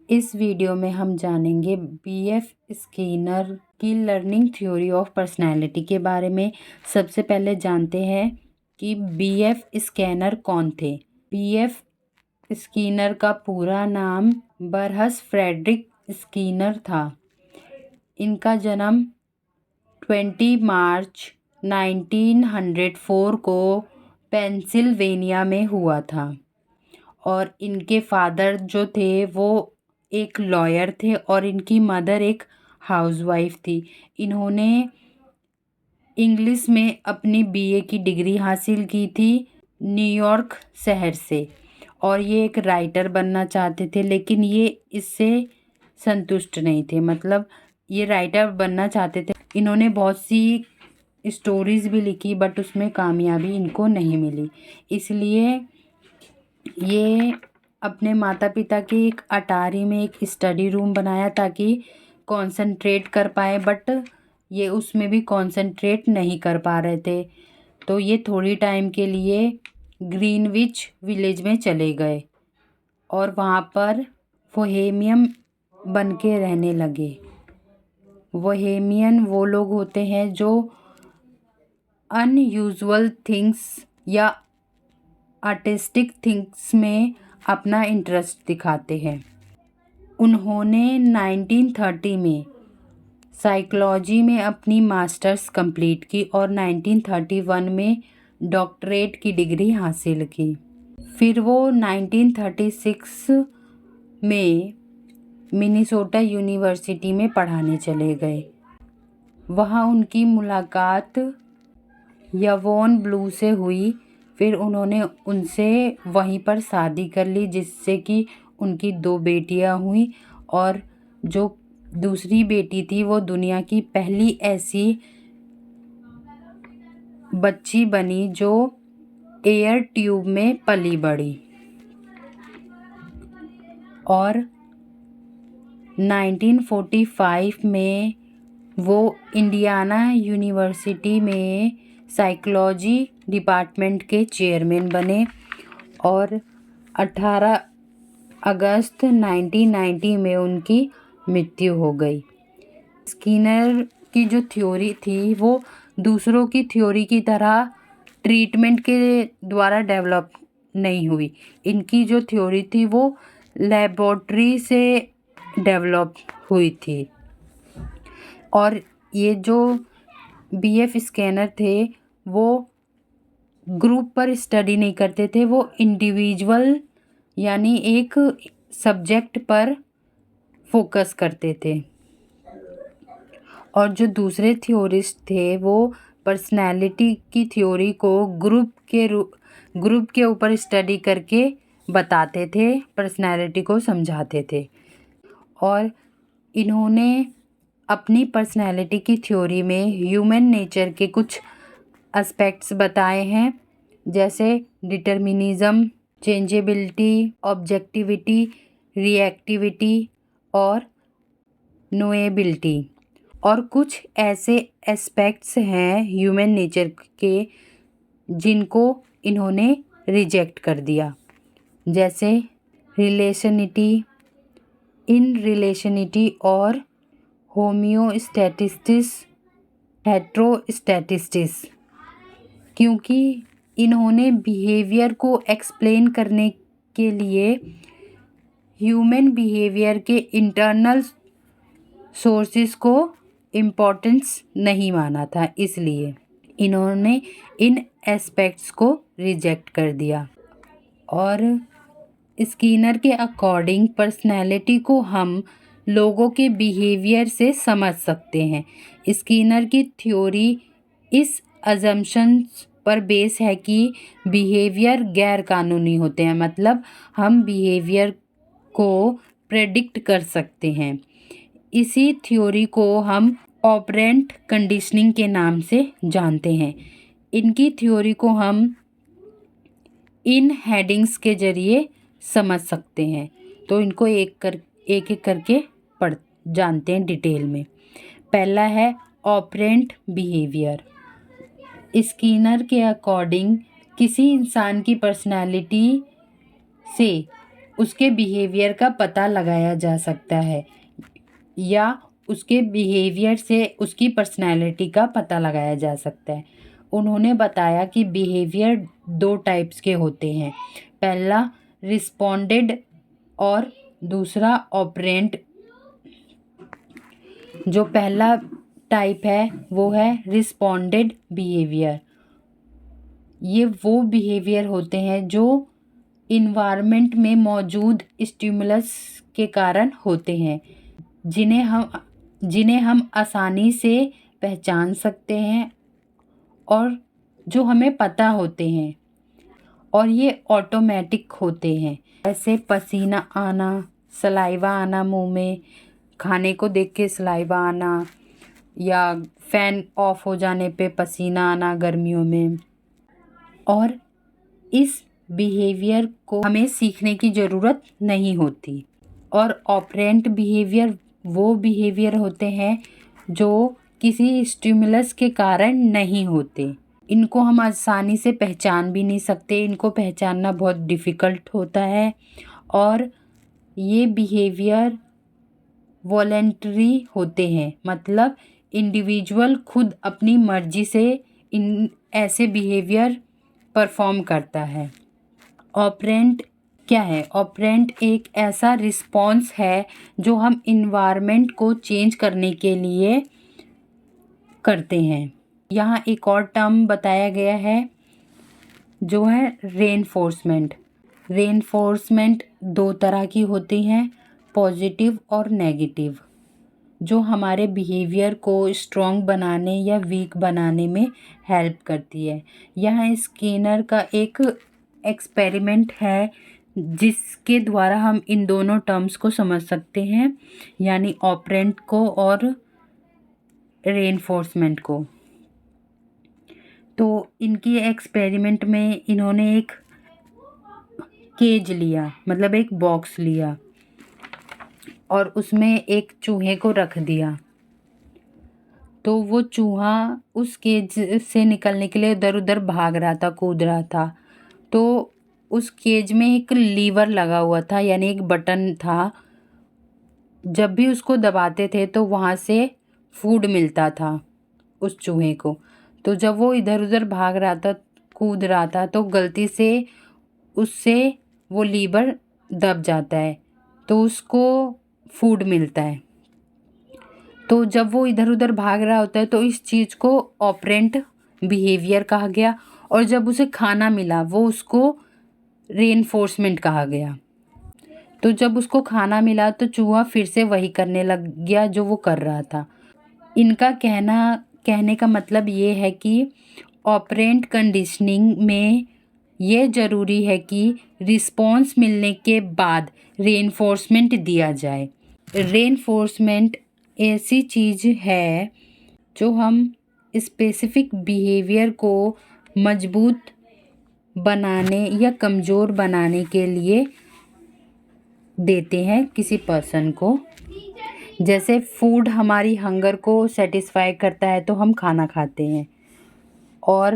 इस वीडियो में हम जानेंगे बीएफ स्किनर की लर्निंग थ्योरी ऑफ पर्सनैलिटी के बारे में। सबसे पहले जानते हैं कि बीएफ स्किनर कौन थे। बीएफ स्किनर का पूरा नाम बरहस फ्रेडरिक स्किनर था। इनका जन्म 20 मार्च 1904 को पेंसिल्वेनिया में हुआ था और इनके फादर जो थे वो एक लॉयर थे और इनकी मदर एक हाउसवाइफ थी। इन्होंने इंग्लिश में अपनी बीए की डिग्री हासिल की थी न्यूयॉर्क शहर से और ये एक राइटर बनना चाहते थे, लेकिन ये इससे संतुष्ट नहीं थे। मतलब ये राइटर बनना चाहते थे। इन्होंने बहुत सी स्टोरीज भी लिखी बट उसमें कामयाबी इनको नहीं मिली, इसलिए ये अपने माता पिता की एक अटारी में एक स्टडी रूम बनाया ताकि कंसंट्रेट कर पाए, बट ये उसमें भी कंसंट्रेट नहीं कर पा रहे थे। तो ये थोड़ी टाइम के लिए ग्रीनविच विलेज में चले गए और वहाँ पर बोहेमियन बन के रहने लगे। बोहेमियन वो लोग होते हैं जो अनयूजुअल थिंग्स या आर्टिस्टिक थिंग्स में अपना इंटरेस्ट दिखाते हैं। उन्होंने 1930 में साइकोलॉजी में अपनी मास्टर्स कंप्लीट की और 1931 में डॉक्टरेट की डिग्री हासिल की। फिर वो 1936 में मिनेसोटा यूनिवर्सिटी में पढ़ाने चले गए। वहाँ उनकी मुलाकात यवोन ब्लू से हुई। फिर उन्होंने उनसे वहीं पर शादी कर ली, जिससे कि उनकी 2 बेटियां हुई और जो दूसरी बेटी थी वो दुनिया की पहली ऐसी बच्ची बनी जो एयर ट्यूब में पली बढ़ी। और 1945 में वो इंडियाना यूनिवर्सिटी में साइकोलॉजी डिपार्टमेंट के चेयरमैन बने और 18 अगस्त 1990 में उनकी मृत्यु हो गई। स्किनर की जो थ्योरी थी वो दूसरों की थ्योरी की तरह ट्रीटमेंट के द्वारा डेवलप नहीं हुई। इनकी जो थ्योरी थी वो लेबोरेटरी से डेवलप हुई थी। और ये जो बीएफ स्कैनर थे वो ग्रुप पर स्टडी नहीं करते थे, वो इंडिविजुअल यानी एक सब्जेक्ट पर फोकस करते थे। और जो दूसरे थ्योरिस्ट थे वो पर्सनैलिटी की थ्योरी को ग्रुप के ऊपर स्टडी करके बताते थे, पर्सनैलिटी को समझाते थे। और इन्होंने अपनी पर्सनैलिटी की थ्योरी में ह्यूमन नेचर के कुछ एस्पेक्ट्स बताए हैं, जैसे डिटर्मिनिज्म, चेंजेबिलिटी, ऑब्जेक्टिविटी, रिएक्टिविटी और नोएबिलिटी। और कुछ ऐसे एस्पेक्ट्स हैं ह्यूमन नेचर के जिनको इन्होंने रिजेक्ट कर दिया, जैसे रिलेशनिटी, इन रिलेशनिटी और होम्योस्टैटिस्टिस, हेट्रोस्टैटिस्टिस। क्योंकि इन्होंने बिहेवियर को एक्सप्लेन करने के लिए ह्यूमन बिहेवियर के इंटरनल सोर्सेस को इम्पोर्टेंस नहीं माना था, इसलिए इन्होंने इन एस्पेक्ट्स को रिजेक्ट कर दिया। और स्किनर के अकॉर्डिंग पर्सनैलिटी को हम लोगों के बिहेवियर से समझ सकते हैं। स्किनर की थ्योरी इस अजम्पशंस पर बेस है कि बिहेवियर गैर कानूनी होते हैं, मतलब हम बिहेवियर को प्रेडिक्ट कर सकते हैं। इसी थ्योरी को हम ऑपरेंट कंडीशनिंग के नाम से जानते हैं। इनकी थ्योरी को हम इन हेडिंग्स के जरिए समझ सकते हैं। तो इनको एक एक करके पढ़ जानते हैं डिटेल में। पहला है ऑपरेंट बिहेवियर। स्किनर के अकॉर्डिंग किसी इंसान की पर्सनालिटी से उसके बिहेवियर का पता लगाया जा सकता है या उसके बिहेवियर से उसकी पर्सनैलिटी का पता लगाया जा सकता है। उन्होंने बताया कि बिहेवियर 2 टाइप्स के होते हैं, पहला रिस्पोंडेड और दूसरा ऑपरेंट। जो पहला टाइप है वो है रिस्पोंडेड बिहेवियर। ये वो बिहेवियर होते हैं जो इन्वायरमेंट में मौजूद स्टिमुलस के कारण होते हैं, जिन्हें हम आसानी से पहचान सकते हैं और जो हमें पता होते हैं, और ये ऑटोमेटिक होते हैं। ऐसे पसीना आना, सलाइवा आना मुंह में, खाने को देख के सलाइवा आना, या फैन ऑफ हो जाने पे पसीना आना गर्मियों में। और इस बिहेवियर को हमें सीखने की ज़रूरत नहीं होती। और ऑपरेंट बिहेवियर वो बिहेवियर होते हैं जो किसी स्टिमुलस के कारण नहीं होते। इनको हम आसानी से पहचान भी नहीं सकते, इनको पहचानना बहुत डिफ़िकल्ट होता है। और ये बिहेवियर वॉलेंटरी होते हैं, मतलब इंडिविजुअल खुद अपनी मर्जी से इन ऐसे बिहेवियर परफॉर्म करता है। ऑपरेंट क्या है? ऑपरेंट एक ऐसा रिस्पॉन्स है जो हम इन्वायरमेंट को चेंज करने के लिए करते हैं। यहाँ एक और टर्म बताया गया है जो है रेनफोर्समेंट। रेनफोर्समेंट 2 तरह की होती हैं, पॉजिटिव और नेगेटिव, जो हमारे बिहेवियर को स्ट्रॉन्ग बनाने या वीक बनाने में हेल्प करती है। यहाँ स्किनर का एक एक्सपेरिमेंट है जिसके द्वारा हम इन दोनों टर्म्स को समझ सकते हैं, यानी ऑपरेंट को और रेनफोर्समेंट को। तो इनकी एक्सपेरिमेंट में इन्होंने एक केज लिया, मतलब एक बॉक्स लिया, और उसमें एक चूहे को रख दिया। तो वो चूहा उस केज से निकलने के लिए इधर उधर भाग रहा था, कूद रहा था। तो उस केज में एक लीवर लगा हुआ था, यानी एक बटन था। जब भी उसको दबाते थे तो वहाँ से फूड मिलता था उस चूहे को। तो जब वो इधर उधर भाग रहा था, कूद रहा था, तो गलती से उससे वो लीवर दब जाता है, तो उसको फूड मिलता है। तो जब वो इधर उधर भाग रहा होता है तो इस चीज़ को ऑपरेंट बिहेवियर कहा गया, और जब उसे खाना मिला वो उसको रेनफोर्समेंट कहा गया। तो जब उसको खाना मिला तो चूहा फिर से वही करने लग गया जो वो कर रहा था। इनका कहने का मतलब ये है कि ऑपरेंट कंडीशनिंग में ये ज़रूरी है कि रिस्पॉन्स मिलने के बाद रेनफोर्समेंट दिया जाए। रेनफोर्समेंट ऐसी चीज़ है जो हम स्पेसिफिक बिहेवियर को मजबूत बनाने या कमज़ोर बनाने के लिए देते हैं किसी पर्सन को। जैसे फूड हमारी हंगर को सेटिस्फाई करता है तो हम खाना खाते हैं। और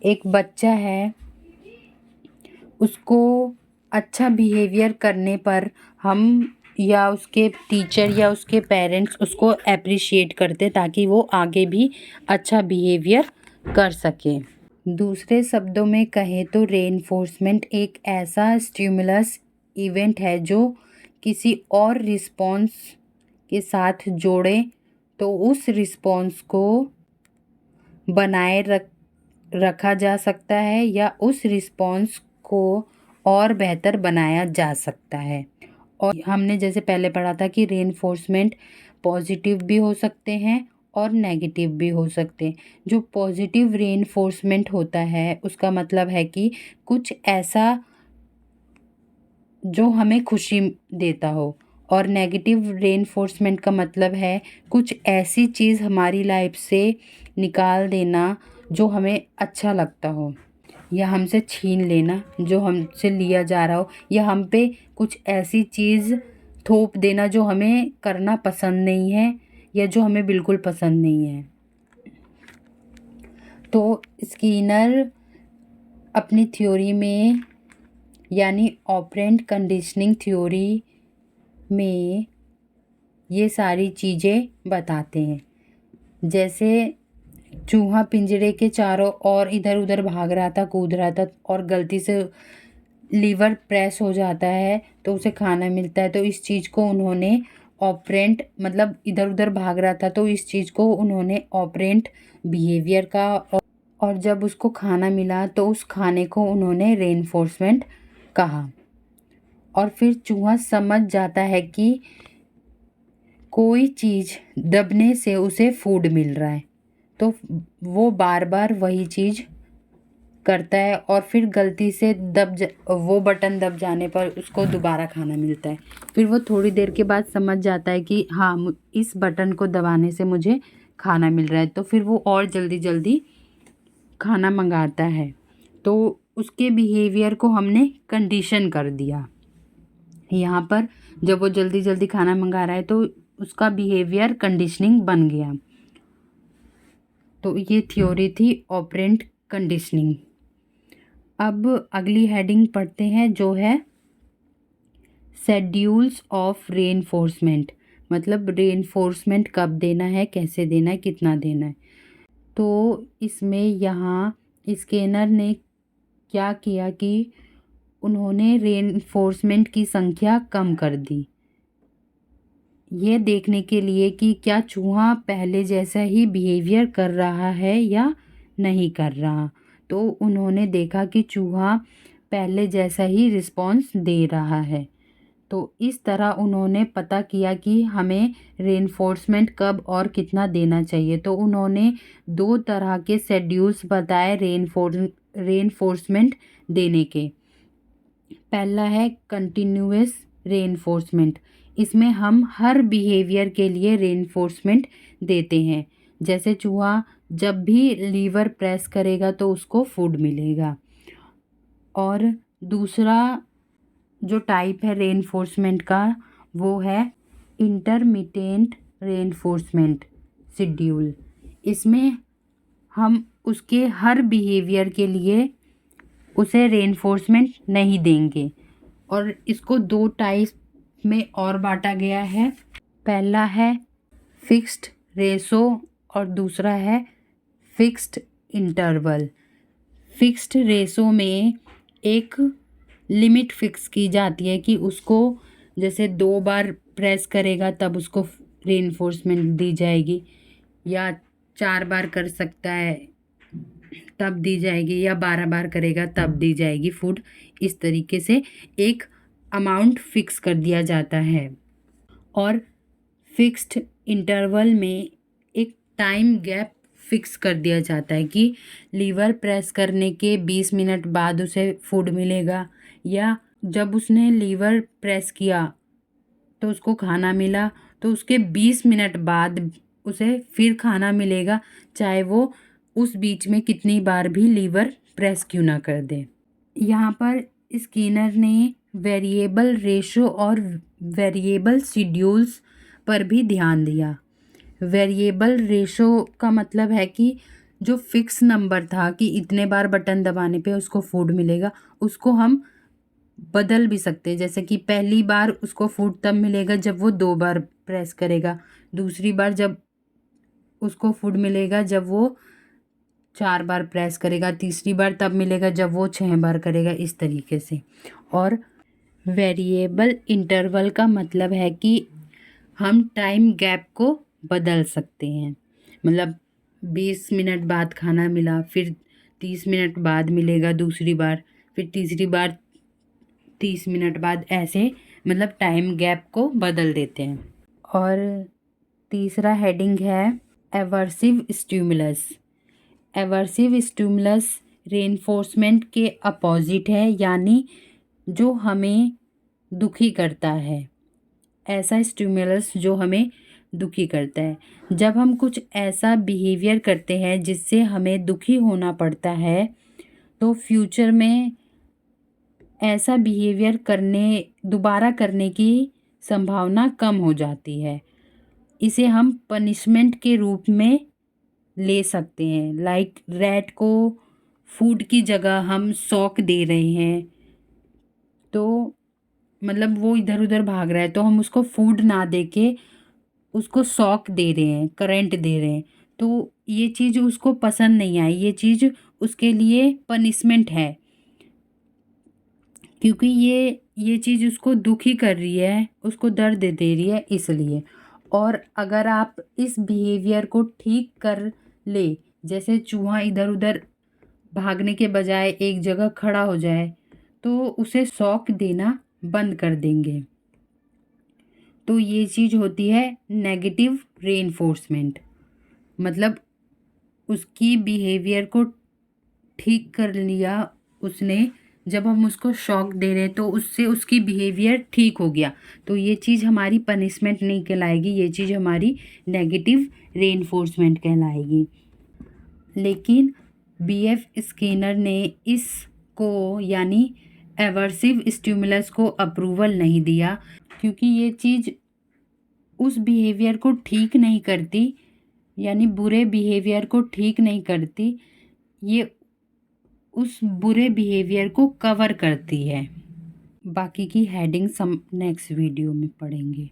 एक बच्चा है, उसको अच्छा बिहेवियर करने पर हम या उसके टीचर या उसके पेरेंट्स उसको अप्रिशिएट करते ताकि वो आगे भी अच्छा बिहेवियर कर सके। दूसरे शब्दों में कहें तो रेनफोर्समेंट एक ऐसा स्टिमुलस इवेंट है जो किसी और रिस्पॉन्स के साथ जोड़े तो उस रिस्पॉन्स को बनाए रखा जा सकता है या उस रिस्पॉन्स को और बेहतर बनाया जा सकता है। और हमने जैसे पहले पढ़ा था कि रेनफोर्समेंट पॉजिटिव भी हो सकते हैं और नेगेटिव भी हो सकते हैं। जो पॉजिटिव रेनफोर्समेंट होता है उसका मतलब है कि कुछ ऐसा जो हमें खुशी देता हो, और नेगेटिव रेनफोर्समेंट का मतलब है कुछ ऐसी चीज़ हमारी लाइफ से निकाल देना जो हमें अच्छा लगता हो, या हमसे छीन लेना जो हमसे लिया जा रहा हो, या हम पे कुछ ऐसी चीज़ थोप देना जो हमें करना पसंद नहीं है या जो हमें बिल्कुल पसंद नहीं है। तो स्किनर अपनी थ्योरी में यानी ऑपरेंट कंडीशनिंग थ्योरी में ये सारी चीज़ें बताते हैं। जैसे चूहा पिंजरे के चारों ओर इधर उधर भाग रहा था, कूद रहा था और गलती से लीवर प्रेस हो जाता है तो उसे खाना मिलता है। तो इस चीज़ को उन्होंने ऑपरेंट, मतलब इधर उधर भाग रहा था तो इस चीज़ को उन्होंने ऑपरेंट बिहेवियर का, और जब उसको खाना मिला तो उस खाने को उन्होंने रेनफोर्समेंट कहा। और फिर चूहा समझ जाता है कि कोई चीज़ दबने से उसे फूड मिल रहा है, तो वो बार बार वही चीज़ करता है और फिर गलती से वो बटन दब जाने पर उसको दोबारा खाना मिलता है। फिर वो थोड़ी देर के बाद समझ जाता है कि हाँ, इस बटन को दबाने से मुझे खाना मिल रहा है, तो फिर वो और जल्दी जल्दी खाना मंगाता है। तो उसके बिहेवियर को हमने कंडीशन कर दिया। यहाँ पर जब वो जल्दी जल्दी खाना मंगा रहा है तो उसका बिहेवियर कंडीशनिंग बन गया। तो ये थ्योरी थी ऑपरेंट कंडीशनिंग। अब अगली हेडिंग पढ़ते हैं जो है शेड्यूल्स ऑफ रेनफोर्समेंट, मतलब रेनफोर्समेंट कब देना है, कैसे देना है, कितना देना है। तो इसमें यहाँ स्केनर ने क्या किया कि उन्होंने रेनफोर्समेंट की संख्या कम कर दी, ये देखने के लिए कि क्या चूहा पहले जैसा ही बिहेवियर कर रहा है या नहीं कर रहा। तो उन्होंने देखा कि चूहा पहले जैसा ही रिस्पॉन्स दे रहा है। तो इस तरह उन्होंने पता किया कि हमें रेनफोर्समेंट कब और कितना देना चाहिए। तो उन्होंने 2 तरह के शेड्यूल्स बताए रेनफोर्समेंट देने के। पहला है कंटिन्यूअस रेनफोर्समेंट, इसमें हम हर बिहेवियर के लिए रेनफोर्समेंट देते हैं। जैसे चूहा जब भी लीवर प्रेस करेगा तो उसको फूड मिलेगा। और दूसरा जो टाइप है रेनफोर्समेंट का वो है इंटरमिटेंट रेनफोर्समेंट शेड्यूल। इसमें हम उसके हर बिहेवियर के लिए उसे रेनफोर्समेंट नहीं देंगे। और इसको 2 टाइप में और बांटा गया है। पहला है फिक्स्ड रेशो और दूसरा है फिक्स्ड इंटरवल। फिक्स्ड रेशो में एक लिमिट फिक्स की जाती है कि उसको जैसे 2 बार प्रेस करेगा तब उसको रेनफोर्समेंट दी जाएगी, या 4 बार कर सकता है तब दी जाएगी, या 12 बार करेगा तब दी जाएगी फूड। इस तरीके से एक अमाउंट फिक्स कर दिया जाता है। और फिक्स्ड इंटरवल में एक टाइम गैप फिक्स कर दिया जाता है कि लीवर प्रेस करने के 20 मिनट बाद उसे फूड मिलेगा, या जब उसने लीवर प्रेस किया तो उसको खाना मिला तो उसके 20 मिनट बाद उसे फिर खाना मिलेगा, चाहे वो उस बीच में कितनी बार भी लीवर प्रेस क्यों ना कर दे। यहाँ पर स्किनर ने वेरिएबल रेशो और वेरिएबल शेड्यूल्स पर भी ध्यान दिया। वेरिएबल रेशो का मतलब है कि जो फिक्स नंबर था कि इतने बार बटन दबाने पे उसको फूड मिलेगा, उसको हम बदल भी सकते हैं। जैसे कि पहली बार उसको फूड तब मिलेगा जब वो 2 बार प्रेस करेगा, दूसरी बार जब उसको फूड मिलेगा जब वो 4 बार प्रेस करेगा, तीसरी बार तब मिलेगा जब वो 6 बार करेगा, इस तरीके से। और वेरिएबल इंटरवल का मतलब है कि हम टाइम गैप को बदल सकते हैं। मतलब 20 मिनट बाद खाना मिला, फिर 30 मिनट बाद मिलेगा दूसरी बार, फिर तीसरी बार 30 मिनट बाद, ऐसे मतलब टाइम गैप को बदल देते हैं। और तीसरा हेडिंग है एवर्सिव स्टिमुलस। एवर्सिव स्टिमुलस रेनफोर्समेंट के अपोजिट है, यानी जो हमें दुखी करता है। ऐसा स्टिमुलस जो हमें दुखी करता है। जब हम कुछ ऐसा बिहेवियर करते हैं जिससे हमें दुखी होना पड़ता है तो फ्यूचर में ऐसा बिहेवियर दोबारा करने की संभावना कम हो जाती है। इसे हम पनिशमेंट के रूप में ले सकते हैं। लाइक रैट को फूड की जगह हम शॉक दे रहे हैं, तो मतलब वो इधर उधर भाग रहा है, तो हम उसको फूड ना दे के उसको शॉक दे रहे हैं, करंट दे रहे हैं। तो ये चीज़ उसको पसंद नहीं आई, ये चीज़ उसके लिए पनिशमेंट है, क्योंकि ये चीज़ उसको दुखी कर रही है, उसको दर्द दे रही है इसलिए। और अगर आप इस बिहेवियर को ठीक कर ले, जैसे चूहा इधर उधर भागने के बजाय एक जगह खड़ा हो जाए, तो उसे शॉक देना बंद कर देंगे। तो ये चीज़ होती है नेगेटिव रेनफोर्समेंट। मतलब उसकी बिहेवियर को ठीक कर लिया उसने, जब हम उसको शॉक दे रहे हैं तो उससे उसकी बिहेवियर ठीक हो गया, तो ये चीज़ हमारी पनिशमेंट नहीं कहलाएगी, ये चीज़ हमारी नेगेटिव रेनफोर्समेंट कहलाएगी। लेकिन बीएफ स्किनर ने इसको यानी एवर्सिव स्टिमुलस को अप्रूवल नहीं दिया, क्योंकि ये चीज़ उस बिहेवियर को ठीक नहीं करती, यानी बुरे बिहेवियर को ठीक नहीं करती, ये उस बुरे बिहेवियर को कवर करती है। बाकी की हेडिंग्स हम नेक्स्ट वीडियो में पढ़ेंगे।